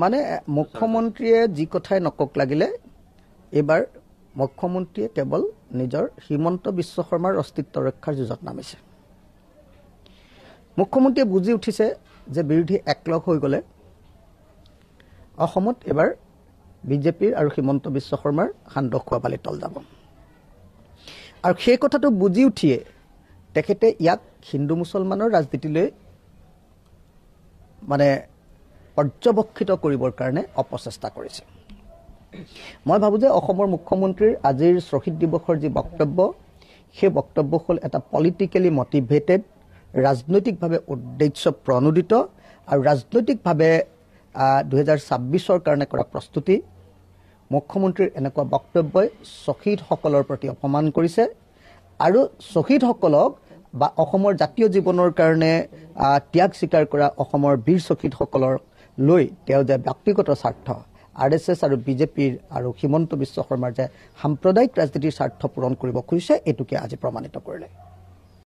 মানে মুখ্যমন্ত্ৰীয়ে যি কথাই নকক লাগিলে এবাৰ মুখ্যমন্ত্ৰীয়ে কেৱল নিজৰ হিমন্ত বিশ্ব শৰ্মাৰ অস্তিত্ব ৰক্ষাৰ যুঁজত নামিছে। মুখ্যমন্ত্ৰীয়ে বুজি উঠিছে যে বিৰোধী একলগ হৈ গ'লে অসমত এবাৰ বিজেপিৰ আৰু হিমন্ত বিশ্ব শৰ্মাৰ সান্দহ খোৱা পালি তল যাব। আৰু সেই কথাটো বুজি উঠিয়ে তেখেতে ইয়াক হিন্দু মুছলমানৰ ৰাজনীতিলৈ মানে পৰ্যবেক্ষিত কৰিবৰ কাৰণে অপচেষ্টা কৰিছে। মই ভাবোঁ যে অসমৰ মুখ্যমন্ত্ৰীৰ আজিৰ শ্বহীদ দিৱসৰ যি বক্তব্য, সেই বক্তব্য হ'ল এটা পলিটিকেলি মটিভেটেড, ৰাজনৈতিকভাৱে উদ্দেশ্য প্ৰণোদিত আৰু ৰাজনৈতিকভাৱে 2026 কাৰণে কৰা প্ৰস্তুতি। মুখ্যমন্ত্ৰীৰ এনেকুৱা বক্তব্যই শ্বহীদসকলৰ প্ৰতি অপমান কৰিছে আৰু শ্বহীদসকলক বা অসমৰ জাতীয় জীৱনৰ কাৰণে ত্যাগ স্বীকাৰ কৰা অসমৰ বীৰ শ্বহীদসকলৰ লৈ তেওঁ যে ব্যক্তিগত স্বাৰ্থ, RSS আৰু বিজেপিৰ আৰু হিমন্ত বিশ্ব শৰ্মাৰ যে সাম্প্ৰদায়িক ৰাজনীতিৰ স্বাৰ্থ পূৰণ কৰিব খুজিছে, এইটোকে আজি প্ৰমাণিত কৰিলে।